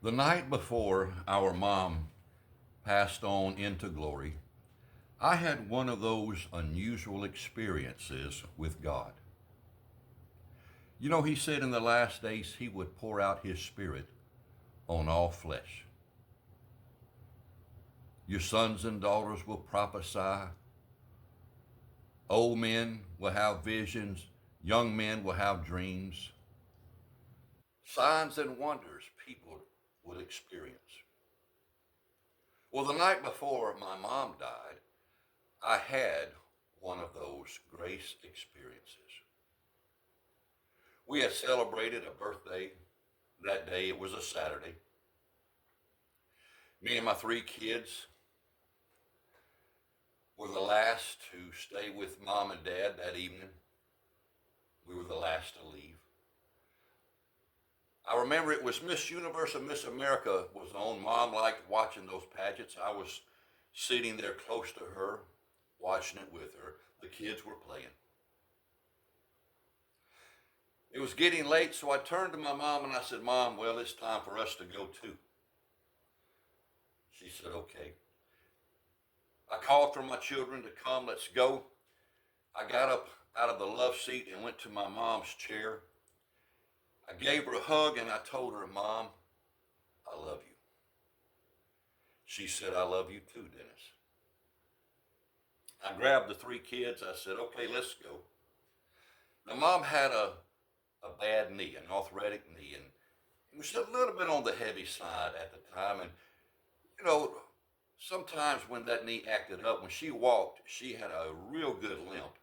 The night before our mom passed on into glory, I had one of those unusual experiences with God. You know, He said in the last days He would pour out His Spirit on all flesh. Your sons and daughters will prophesy. Old men will have visions. Young men will have dreams. Signs and wonders people will experience. Well, the night before my mom died, I had one of those grace experiences. We had celebrated a birthday that day. It was a Saturday. Me and my three kids were the last to stay with mom and dad that evening. We were the last to leave. I remember it was Miss Universe and Miss America was on. Mom liked watching those pageants. I was sitting there close to her, watching it with her. The kids were playing. It was getting late, so I turned to my mom and I said, "Mom, well, it's time for us to go too." She said, "Okay." I called for my children to come, let's go. I got up out of the love seat and went to my mom's chair. I gave her a hug and I told her, "Mom, I love you." She said, "I love you too, Dennis." I grabbed the three kids. I said, "Okay, let's go." Now, Mom had a bad knee, an arthritic knee, and it was a little bit on the heavy side at the time. And, you know, sometimes when that knee acted up, when she walked, she had a real good limp.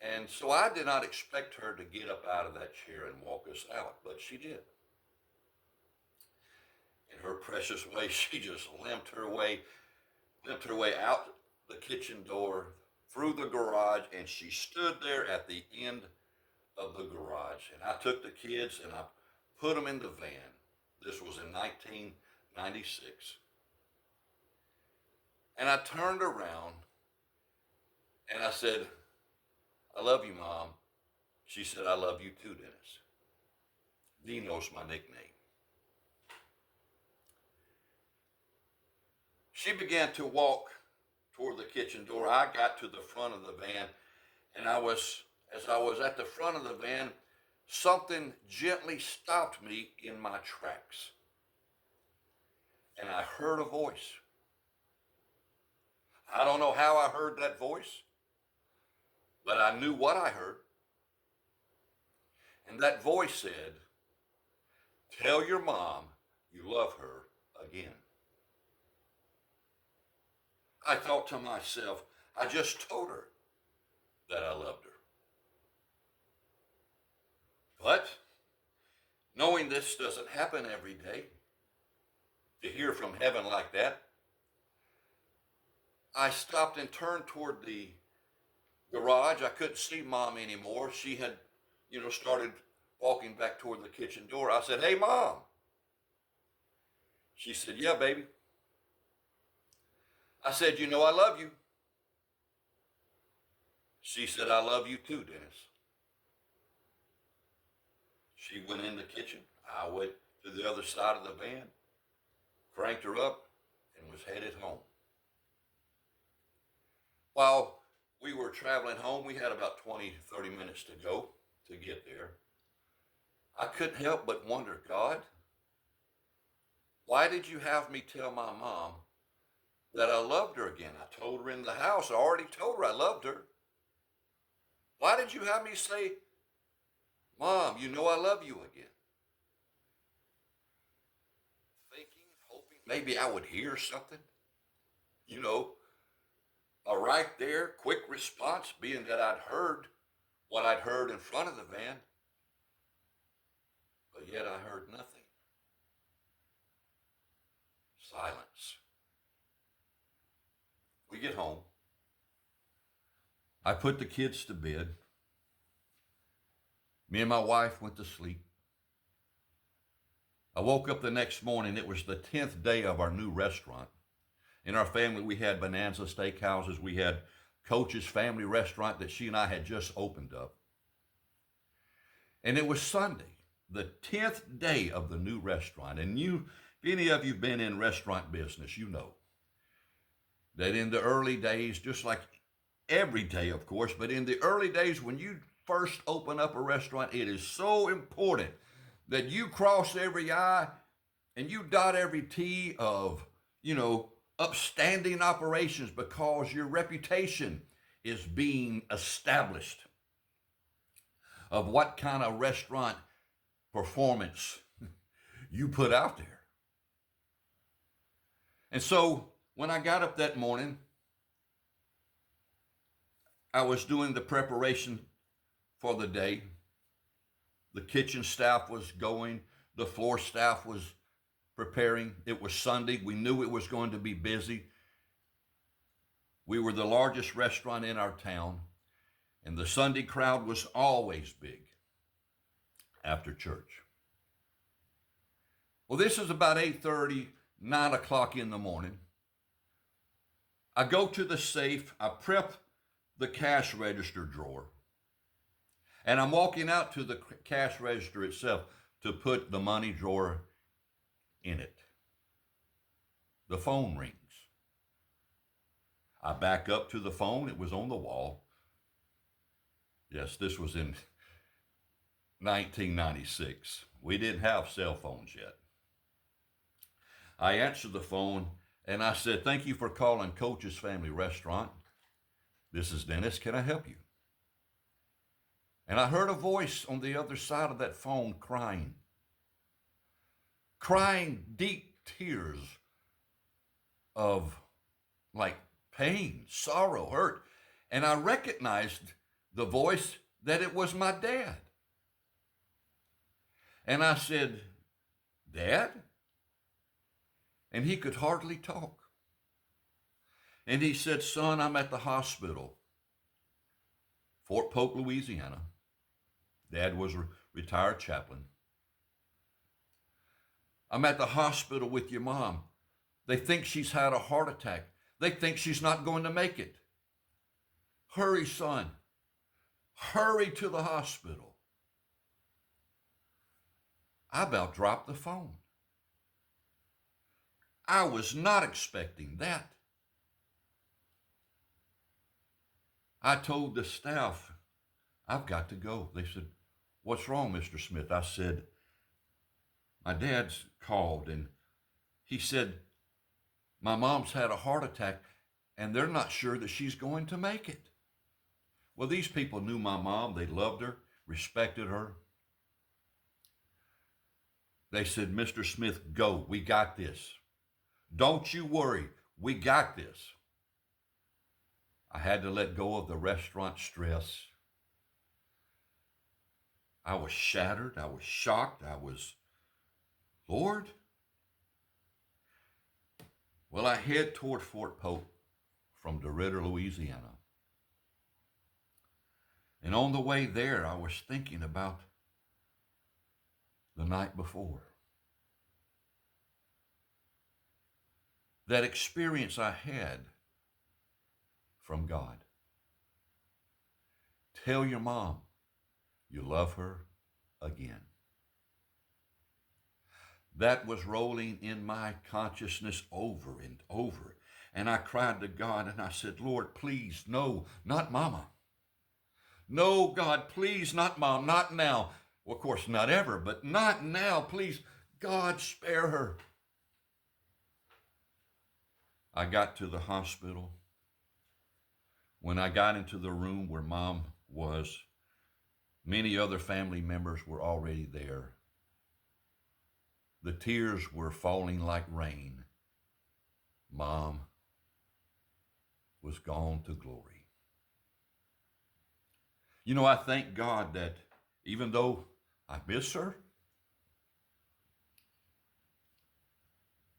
And so I did not expect her to get up out of that chair and walk us out, but she did. In her precious way, she just limped her way out the kitchen door, through the garage, and she stood there at the end of the garage. And I took the kids and I put them in the van. This was in 1996. And I turned around and I said, "I love you, Mom." She said, "I love you too, Dennis." Dino's my nickname. She began to walk toward the kitchen door. I got to the front of the van, and as I was at the front of the van, something gently stopped me in my tracks. And I heard a voice. I don't know how I heard that voice, but I knew what I heard. And that voice said, "Tell your mom you love her again." I thought to myself, I just told her that I loved her. But knowing this doesn't happen every day, to hear from heaven like that, I stopped and turned toward the garage. I couldn't see Mom anymore. She had, started walking back toward the kitchen door. I said, "Hey, Mom." She said, "Yeah, baby." I said, "You know I love you." She said, "I love you too, Dennis." She went in the kitchen. I went to the other side of the van, cranked her up, and was headed home. While we were traveling home, we had about 20, 30 minutes to go to get there. I couldn't help but wonder, God, why did you have me tell my mom that I loved her again? I told her in the house. I already told her I loved her. Why did you have me say, "Mom, you know I love you again"? Thinking, hoping maybe I would hear something, you know, a right there, quick response, being that I'd heard what I'd heard in front of the van, but yet I heard nothing. Silence. We get home. I put the kids to bed. Me and my wife went to sleep. I woke up the next morning. It was the 10th day of our new restaurant. In our family, we had Bonanza Steakhouses. We had Coach's Family Restaurant that she and I had just opened up. And it was Sunday. the 10th day of the new restaurant. And if any of you have been in restaurant business, you know that in the early days, just like every day, of course, but in the early days when you first open up a restaurant, it is so important that you cross every I and you dot every T of, upstanding operations, because your reputation is being established of what kind of restaurant performance you put out there. And so when I got up that morning, I was doing the preparation for the day. The kitchen staff was going, the floor staff was preparing. It was Sunday. We knew it was going to be busy. We were the largest restaurant in our town, and the Sunday crowd was always big after church. Well, this is about 8:30, 9 o'clock in the morning. I go to the safe, I prep the cash register drawer, and I'm walking out to the cash register itself to put the money drawer in it. The phone rings. I back up to the phone. It was on the wall. Yes, this was in 1996. We didn't have cell phones yet. I answered the phone and I said, "Thank you for calling Coach's Family Restaurant. This is Dennis. Can I help you?" And I heard a voice on the other side of that phone crying deep tears of like pain, sorrow, hurt. And I recognized the voice that it was my dad. And I said, "Dad?" And he could hardly talk. And he said, "Son, I'm at the hospital, Fort Polk, Louisiana." Dad was a retired chaplain. "I'm at the hospital with your mom. They think she's had a heart attack. They think she's not going to make it. Hurry, son. Hurry to the hospital." I about dropped the phone. I was not expecting that. I told the staff, "I've got to go." They said, "What's wrong, Mr. Smith?" I said, "My dad's called and he said my mom's had a heart attack and they're not sure that she's going to make it." Well, these people knew my mom. They loved her, respected her. They said, "Mr. Smith, go. We got this. Don't you worry. We got this." I had to let go of the restaurant stress. I was shattered. I was shocked. Lord. Well, I head toward Fort Polk from DeRidder, Louisiana. And on the way there, I was thinking about the night before. That experience I had from God. Tell your mom you love her again. That was rolling in my consciousness over and over. And I cried to God and I said, "Lord, please, no, not Mama. No, God, please, not Mom, not now." Well, of course, not ever, but not now. Please, God, spare her. I got to the hospital. When I got into the room where Mom was, many other family members were already there. The tears were falling like rain. Mom was gone to glory. I thank God that even though I miss her,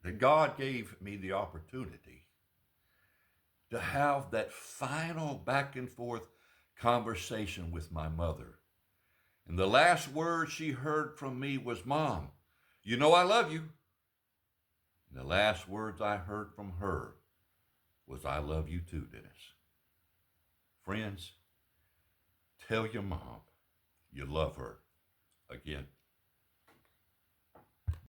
that God gave me the opportunity to have that final back and forth conversation with my mother. And the last word she heard from me was, "Mom, you know I love you." And the last words I heard from her was, "I love you too, Dennis." Friends, tell your mom you love her again.